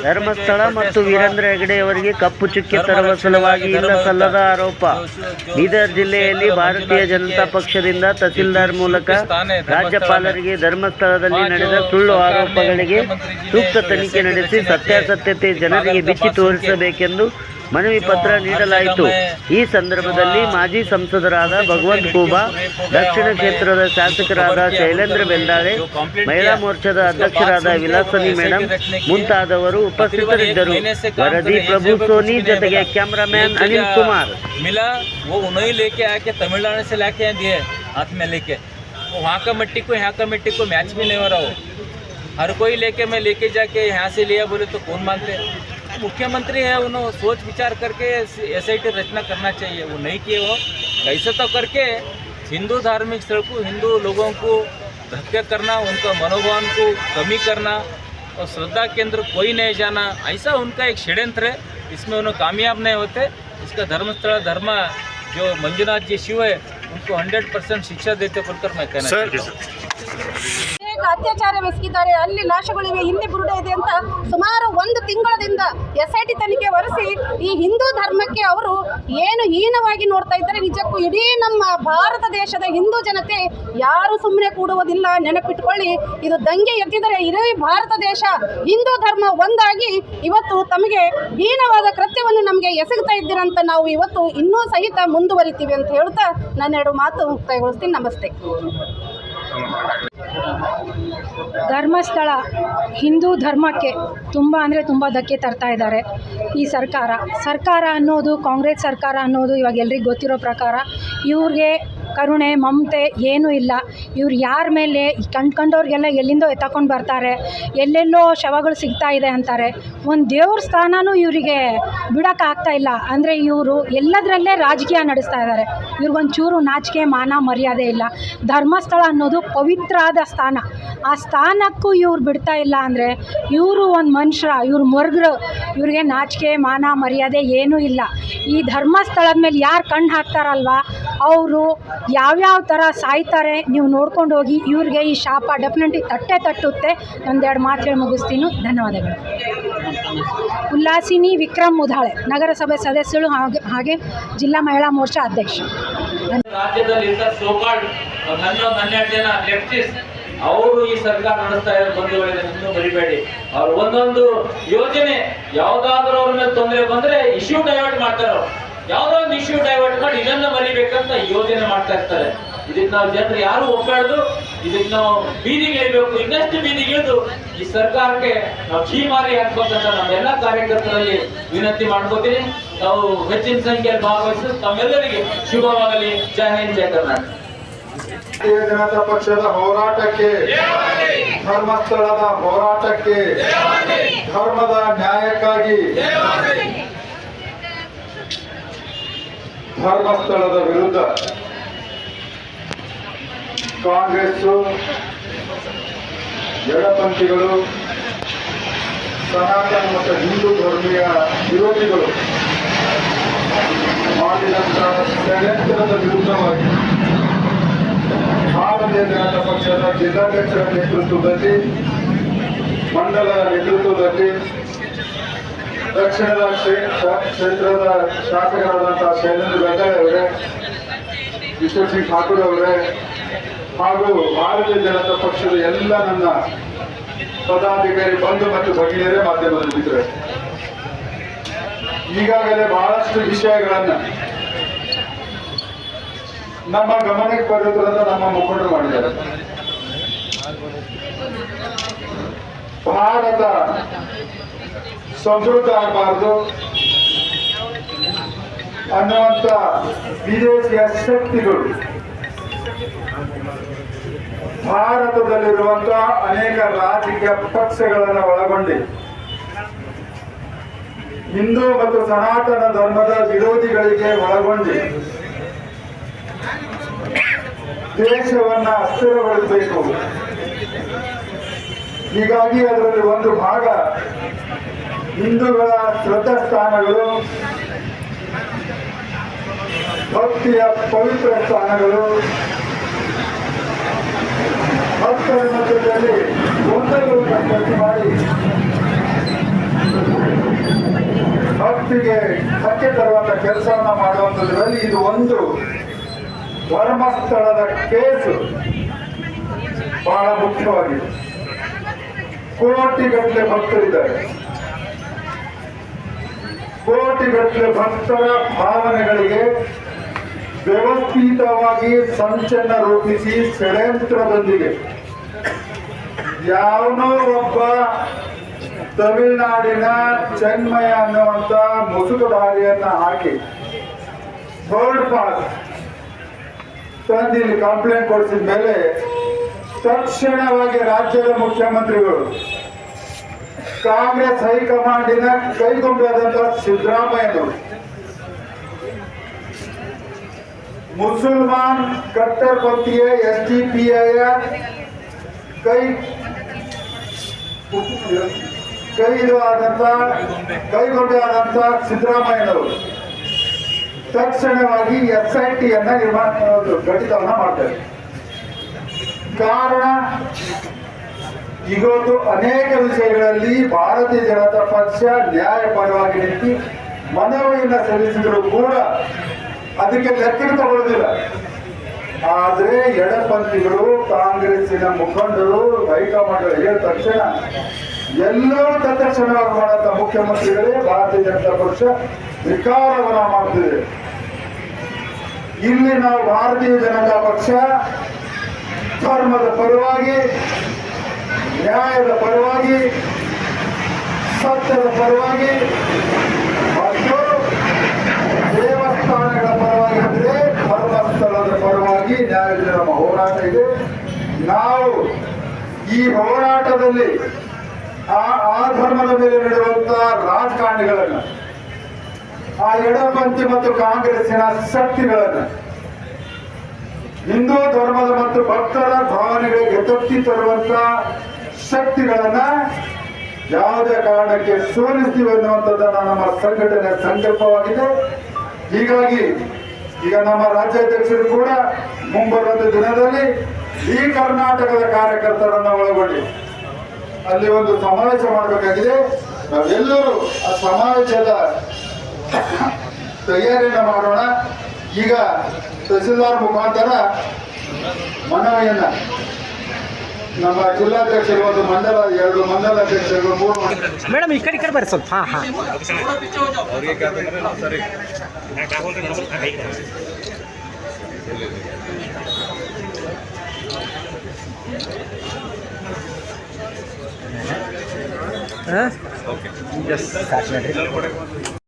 ಧರ್ಮಸ್ಥಳ ಮತ್ತು ವೀರೇಂದ್ರ ಹೆಗಡೆಯವರಿಗೆ ಕಪ್ಪು ಚುಕ್ಕೆ ತರುವ ಸಲುವಾಗಿ ಇಲ್ಲ ಸಲ್ಲದ ಆರೋಪ. ಬೀದರ್ ಜಿಲ್ಲೆಯಲ್ಲಿ ಭಾರತೀಯ ಜನತಾ ಪಕ್ಷದಿಂದ ತಹಸೀಲ್ದಾರ್ ಮೂಲಕ ರಾಜ್ಯಪಾಲರಿಗೆ ಧರ್ಮಸ್ಥಳದಲ್ಲಿ ನಡೆದ ಸುಳ್ಳು ಆರೋಪಗಳಿಗೆ ಸೂಕ್ತ ತನಿಖೆ ನಡೆಸಿ ಸತ್ಯಾಸತ್ಯತೆ ಜನರಿಗೆ ಬಿಚ್ಚಿ ತೋರಿಸಬೇಕೆಂದು ಮನವಿ ಪತ್ರ ನೀಡಲಾಯಿತು. ಈ ಸಂದರ್ಭದಲ್ಲಿ ಮಾಜಿ ಸಂಸದರಾದ ಭಗವಂತ ಖೂಬಾ, ದಕ್ಷಿಣ ಕ್ಷೇತ್ರದ ಶಾಸಕರಾದ ಶೈಲೇಂದ್ರ ಬೆಲ್ದಾಳೆ, ಮಹಿಳಾ ಮೋರ್ಚಾದ ಅಧ್ಯಕ್ಷರಾದ ವಿಲಾಸನಿ ಮೇಡಮ್ ಮುಂತಾದವರು ಉಪಸ್ಥಿತರಿದ್ದರು. ವರದಿ ಪ್ರಭು ಸೋನಿ, ಜೊತೆಗೆ ಕ್ಯಾಮರಾಮ್ಯಾನ್ ಅನಿಲ್ ಕುಮಾರ್. मिला वो उन्हें लेके आके तमिलनाडु से लाके दिए हाथ में लेके, वहाँ का मिट्टी को यहाँ का मिट्टी को मैच भी नहीं हो रहा हो. हर कोई लेके मैं लेके जाके यहाँ से लिया बोले तो कौन मानते. मुख्यमंत्री है, उन्होंने सोच विचार करके SIT रचना करना चाहिए. वो नहीं किए. वो कैसे तो करके हिंदू धार्मिक स्थल को, हिंदू लोगों को धक्के करना, उनका मनोभाव को कमी करना और श्रद्धा केंद्र कोई नहीं जाना, ऐसा उनका एक षड्यंत्र है. इसमें उन्हें कामयाब नहीं होते. इसका धर्मस्थल धर्म जो मंजुनाथ जी शिव है उनको 100% शिक्षा देते बोलकर मैं कहना चाहता हूँ. ಅತ್ಯಾಚಾರವೆಸಗಿದ್ದಾರೆ, ಅಲ್ಲಿ ಲಾಶಗಳಿವೆ, ಇಲ್ಲಿ ಬುರುಡೆ ಇದೆ ಅಂತ ಸುಮಾರು 1 ತಿಂಗಳದಿಂದ SIT ತನಿಖೆ ವರೆಸಿ ಈ ಹಿಂದೂ ಧರ್ಮಕ್ಕೆ ಅವರು ಏನು ಹೀನವಾಗಿ ನೋಡ್ತಾ ಇದ್ದಾರೆ. ನಿಜಕ್ಕೂ ಇಡೀ ನಮ್ಮ ಭಾರತ ದೇಶದ ಹಿಂದೂ ಜನತೆ ಯಾರು ಸುಮ್ಮನೆ ಕೂಡುವುದಿಲ್ಲ. ನೆನಪಿಟ್ಕೊಳ್ಳಿ, ಇದು ದಂಗೆ ಎದ್ದಿದರೆ ಇಡೀ ಭಾರತ ದೇಶ ಹಿಂದೂ ಧರ್ಮ ಒಂದಾಗಿ ಇವತ್ತು ತಮಗೆ ಹೀನವಾದ ಕೃತ್ಯವನ್ನು ನಮಗೆ ಎಸಗುತ್ತಾ ಇದ್ದೀರಂತ ನಾವು ಇವತ್ತು ಇನ್ನೂ ಸಹಿತ ಮುಂದುವರಿತೀವಿ ಅಂತ ಹೇಳ್ತಾ ನಾನು 2 ಮಾತು ಮುಕ್ತಾಯಗೊಳಿಸ್ತೀನಿ. ನಮಸ್ತೆ. ಧರ್ಮಸ್ಥಳ ಹಿಂದೂ ಧರ್ಮಕ್ಕೆ ತುಂಬ ಅಂದರೆ ತುಂಬ ಧಕ್ಕೆ ತರ್ತಾ ಇದ್ದಾರೆ ಈ ಸರ್ಕಾರ ಅನ್ನೋದು, ಕಾಂಗ್ರೆಸ್ ಸರ್ಕಾರ ಅನ್ನೋದು ಇವಾಗ ಎಲ್ರಿಗೂ ಗೊತ್ತಿರೋ ಪ್ರಕಾರ ಇವ್ರಿಗೆ ಕರುಣೆ ಮಮತೆ ಏನೂ ಇಲ್ಲ. ಇವ್ರು ಯಾರ ಮೇಲೆ ಕಂಡ್ಕೊಂಡವ್ರಿಗೆಲ್ಲ ಎಲ್ಲಿಂದೋ ಎತ್ತಕೊಂಡು ಬರ್ತಾರೆ, ಎಲ್ಲೆಲ್ಲೋ ಶವಗಳು ಸಿಗ್ತಾ ಇದೆ ಅಂತಾರೆ. ಒಂದು ದೇವ್ರ ಸ್ಥಾನನೂ ಇವರಿಗೆ ಬಿಡೋಕ್ಕಾಗ್ತಾ ಇಲ್ಲ. ಅಂದರೆ ಇವರು ಎಲ್ಲದರಲ್ಲೇ ರಾಜಕೀಯ ನಡೆಸ್ತಾ ಇದ್ದಾರೆ. ಇವ್ರಿಗೊಂಚೂರು ನಾಚಿಕೆ ಮಾನ ಮರ್ಯಾದೆ ಇಲ್ಲ. ಧರ್ಮಸ್ಥಳ ಅನ್ನೋದು ಪವಿತ್ರವಾದ ಸ್ಥಾನ. ಆ ಸ್ಥಾನಕ್ಕೂ ಇವ್ರು ಬಿಡ್ತಾ ಇಲ್ಲ ಅಂದರೆ ಇವರು ಒಂದು ಮನುಷ್ಯ, ಇವ್ರು ಮರ್ಗರು, ಇವ್ರಿಗೆ ನಾಚಿಕೆ ಮಾನ ಮರ್ಯಾದೆ ಏನೂ ಇಲ್ಲ. ಈ ಧರ್ಮಸ್ಥಳದ ಮೇಲೆ ಯಾರು ಕಣ್ಣು ಹಾಕ್ತಾರಲ್ವ ಅವರು ಯಾವ್ಯಾವ ಥರ ಸಾಯ್ತಾರೆ ನೀವು ನೋಡ್ಕೊಂಡು ಹೋಗಿ. ಇವ್ರಿಗೆ ಈ ಶಾಪ ಡೆಫಿನೆಟ್ಲಿ ತಟ್ಟುತ್ತೆ. ಒಂದೆರಡು ಮಾತು ಹೇಳಿ ಮುಗಿಸ್ತೀನಿ. ಧನ್ಯವಾದಗಳು. ಉಲ್ಲಾಸಿನಿ ವಿಕ್ರಮ್ ಮುಧಾಳೆ, ನಗರಸಭೆ ಸದಸ್ಯರು ಹಾಗೆ ಜಿಲ್ಲಾ ಮಹಿಳಾ ಮೋರ್ಚಾ ಅಧ್ಯಕ್ಷ. ರಾಜ್ಯದಲ್ಲಿ 12 ಜನ ಲೆಫ್ಟಿಸ್ಟ್ ಅವರು ಈ ಸರ್ಕಾರ ನಡೆಸ್ತಾ ಇರೋ ಬಂಧುಗಳಿದೆ, ಇನ್ನೂ ಬರಿಬೇಡಿ. ಅವ್ರು ಒಂದೊಂದು ಯೋಜನೆ ಯಾವುದಾದ್ರೂ ಅವ್ರ ಮೇಲೆ ತೊಂದರೆ ಬಂದ್ರೆ ಇಶ್ಯೂ ಡೈವರ್ಟ್ ಮಾಡ್ತಾರೆ. ಯಾವುದೋ ಒಂದು ಇಶ್ಯೂ ಡೈವರ್ಟ್ ಮಾಡಿ ಇದನ್ನ ಮರಿಬೇಕಂತ ಯೋಜನೆ ಮಾಡ್ತಾ ಇರ್ತಾರೆ. ಇದಕ್ಕೆ ನಾವು ಜನರು ಯಾರು ಒಪ್ಪಾಡ್ದು, ಇದಕ್ಕೆ ನಾವು ಬೀದಿಗೆ ಇಳಿಬೇಕು. ಇನ್ನಷ್ಟು ಬೀದಿಗೆ ಇಳಿದು ಈ ಸರ್ಕಾರಕ್ಕೆ ನಾವು ಛೀಮಾರಿ ಹಾಕ್ಬೇಕಂತ ನಮ್ಮೆಲ್ಲ ಕಾರ್ಯಕರ್ತರಲ್ಲಿ ವಿನಂತಿ ಮಾಡ್ಕೋತೀನಿ. ನಾವು ಹೆಚ್ಚಿನ ಸಂಖ್ಯೆಯಲ್ಲಿ ಭಾಗವಹಿಸಿ ತಮ್ಮೆಲ್ಲರಿಗೆ ಶುಭವಾಗಲಿ. ಜೈ ಹಿಂದ್, ಜೈ ಕರ್ನಾಟಕ. ಭಾರತೀಯ ಜನತಾ ಪಕ್ಷದ ಹೋರಾಟಕ್ಕೆ, ಧರ್ಮಸ್ಥಳದ ಹೋರಾಟಕ್ಕೆ, ಧರ್ಮದ ನ್ಯಾಯಕ್ಕಾಗಿ, ಧರ್ಮಸ್ಥಳದ ವಿರುದ್ಧ ಕಾಂಗ್ರೆಸ್, ಎಡಪಂಥಿಗಳು, ಸನಾತನ ಮತ್ತು ಹಿಂದೂ ಧರ್ಮೀಯ ವಿರೋಧಿಗಳು ಮಾಡಿದಂಥ ಷಡ್ಯಂತ್ರದ ವಿರುದ್ಧವಾಗಿ ಭಾರತೀಯ ಜನತಾ ಪಕ್ಷದ ಜಿಲ್ಲಾಧ್ಯಕ್ಷರ ನೇತೃತ್ವದಲ್ಲಿ, ಮಂಡಲದ ನೇತೃತ್ವದಲ್ಲಿ, ದಕ್ಷಿಣದ ಕ್ಷೇತ್ರದ ಶಾಸಕರಾದಂತಹ ಶೈಲೇಂದ್ರ ಬೆಲ್ದಾಳೆ ಅವರೇ, ಈಶ್ವರ್ ಸಿಂಗ್ ಠಾಕೂರ್ ಅವರೇ ಹಾಗೂ ಭಾರತೀಯ ಜನತಾ ಪಕ್ಷದ ಎಲ್ಲ ನನ್ನ ಪದಾಧಿಕಾರಿ ಬಂಧು ಮತ್ತು ಭಗಿನಿಯರೇ, ಮಾಧ್ಯಮದ ಮಿತ್ರರೇ, ಈಗಾಗಲೇ ಬಹಳಷ್ಟು ವಿಷಯಗಳನ್ನು ನಮ್ಮ ಗಮನಕ್ಕೆ ಬರುವುದರಿಂದ ನಮ್ಮ ಮುಖಂಡರು ಮಾಡಿದ್ದಾರೆ. ಭಾರತ ಸಮೃದ್ಧ ಆಗಬಾರದು ಅನ್ನುವಂಥ ವಿದೇಶಿಯ ಶಕ್ತಿಗಳು ಭಾರತದಲ್ಲಿರುವಂತಹ ಅನೇಕ ರಾಜಕೀಯ ಪಕ್ಷಗಳನ್ನು ಒಳಗೊಂಡು ಹಿಂದೂ ಮತ್ತು ಸನಾತನ ಧರ್ಮದ ವಿರೋಧಿಗಳಿಗೆ ಒಳಗೊಂಡು ದೇಶವನ್ನ ಅಸ್ಥಿರಗೊಳಿಸಬೇಕು. ಹೀಗಾಗಿ ಅದರಲ್ಲಿ ಒಂದು ಭಾಗ ಹಿಂದೂಗಳ ಶ್ರದ್ಧಾಸ್ಥಾನಗಳು, ಭಕ್ತಿಯ ಪವಿತ್ರ ಸ್ಥಾನಗಳು, ಭಕ್ತರ ಮಧ್ಯದಲ್ಲಿ ಗೊಂದಲವನ್ನು ಸೃಷ್ಟಿ ಮಾಡಿ ಭಕ್ತಿಗೆ ಧಕ್ಕೆ ತರುವಂತ ಕೆಲಸವನ್ನ ಮಾಡುವಂಥದ್ರಲ್ಲಿ ಇದು ಒಂದು ಧರ್ಮಸ್ಥಳದ ಕೇಸು ಬಹಳ ಮುಖ್ಯವಾಗಿದೆ. ಕೋಟಿಗಟ್ಟಲೆ ಭಕ್ತರಿದ್ದಾರೆ. ಕೋಟಿಗಟ್ಟಲೆ ಭಕ್ತರ ಭಾವನೆಗಳಿಗೆ ವ್ಯವಸ್ಥಿತವಾಗಿ ಸಂಚನ್ನ ರೂಪಿಸಿ ಷಡ್ಯಂತ್ರದೊಂದಿಗೆ ಯಾವನೋ ಒಬ್ಬ ತಮಿಳುನಾಡಿನ ಚೆನ್ಮಯ ಅನ್ನುವಂತ ಮುಸುಕುಧಾರಿಯನ್ನ ಹಾಕಿ ಥರ್ಡ್ ಪಾಸ್ ತಂದಿಲ್ಲಿ ಕಂಪ್ಲೇಂಟ್ ಕೊಡಿಸಿದ ಮೇಲೆ ತಕ್ಷಣವಾಗಿ ರಾಜ್ಯದ ಮುಖ್ಯಮಂತ್ರಿಗಳು, ಕಾಂಗ್ರೆಸ್ ಹೈಕಮಾಂಡಿನ ಕೈಗೊಂಡಾದಂತಹ ಸಿದ್ದರಾಮಯ್ಯನವರು ಮುಸಲ್ಮಾನ್ ಕಟ್ಟರ್ಪಂಥೀಯ SDPI ಕೈಗೊಂಡಾದಂತ ಸಿದ್ದರಾಮಯ್ಯನವರು ತಕ್ಷಣವಾಗಿ SIT ಘಟಿತವನ್ನ ಮಾಡ್ತಾರೆ. ಕಾರಣ, ಇವತ್ತು ಅನೇಕ ವಿಷಯಗಳಲ್ಲಿ ಭಾರತೀಯ ಜನತಾ ಪಕ್ಷ ನ್ಯಾಯಪರವಾಗಿ ನಿಂತು ಮನವಿಯನ್ನು ಸಲ್ಲಿಸಿದ್ರು ಕೂಡ ಅದಕ್ಕೆ ಲೆಕ್ಕ ತಗೊಳ್ಳೋದಿಲ್ಲ. ಆದ್ರೆ ಎಡಪಂಥಿಗಳು, ಕಾಂಗ್ರೆಸ್ಸಿನ ಮುಖಂಡರು, ಹೈಕಮಾಂಡ್ ಹೇಳಿದ ತಕ್ಷಣ ಎಲ್ಲರೂ ತತ್ಕ್ಷಣವಾಗಿ ಮಾಡಂತ ಮುಖ್ಯಮಂತ್ರಿಗಳೇ ಭಾರತೀಯ ಜನತಾ ಪಕ್ಷ ವಿಕಾರವನ್ನ ಮಾಡ್ತಿದೆ. ಇಲ್ಲಿ ನಾವು ಭಾರತೀಯ ಜನತಾ ಪಕ್ಷ ಧರ್ಮದ ಪರವಾಗಿ, ನ್ಯಾಯದ ಪರವಾಗಿ, ಸತ್ಯದ ಪರವಾಗಿ ಮತ್ತು ದೇವಸ್ಥಾನಗಳ ಪರವಾಗಿ ಅಂದ್ರೆ ಧರ್ಮಸ್ಥಳದ ಪರವಾಗಿ ನ್ಯಾಯದ ನಮ್ಮ ಹೋರಾಟ ಇದೆ. ನಾವು ಈ ಹೋರಾಟದಲ್ಲಿ ಆ ಧರ್ಮದ ಮೇಲೆ ನಡೆಯುವಂತಹ ರಾಜಕಾರಣಿಗಳನ್ನ, ಆ ಎಡಪಂಥಿ ಮತ್ತು ಕಾಂಗ್ರೆಸ್ಸಿನ ಶಕ್ತಿಗಳನ್ನ, ಹಿಂದೂ ಧರ್ಮದ ಮತ್ತು ಭಕ್ತರ ಭಾವನೆಗಳಿಗೆ ತಪ್ಪಿ ತರುವಂತ ಶಕ್ತಿಗಳನ್ನ ಯಾವುದೇ ಕಾರಣಕ್ಕೆ ಸೋಲಿಸ್ತೀವಿ ಅನ್ನುವಂಥದ್ದನ್ನ ನಮ್ಮ ಸಂಘಟನೆ ಸಂಕಲ್ಪವಾಗಿದೆ. ಹೀಗಾಗಿ ಈಗ ನಮ್ಮ ರಾಜ್ಯಾಧ್ಯಕ್ಷರು ಕೂಡ ಮುಂಬರುವ ದಿನದಲ್ಲಿ ಈ ಕರ್ನಾಟಕದ ಕಾರ್ಯಕರ್ತರನ್ನ ಒಳಗೊಂಡು ಅಲ್ಲಿ ಒಂದು ಸಮಾವೇಶ ಮಾಡಬೇಕಾಗಿದೆ. ನಾವೆಲ್ಲರೂ ಆ ಸಮಾವೇಶದ ತಯಾರಿಯನ್ನ ಮಾಡೋಣ. ಈಗ ತಹಸೀಲ್ದಾರ್ ಮುಖಾಂತರ ಮನವಿಯನ್ನ ನಮ್ಮ ಜಿಲ್ಲಾಧ್ಯಕ್ಷರು, ಒಂದು ಮಂಡಲ, 2 ಮಂಡಲ ಅಧ್ಯಕ್ಷರು, 3 ಮೇಡಮ್ ಈ ಕಡೆ ಬರ್ರಿ ಸ್ವಲ್ಪ. ಹಾಂ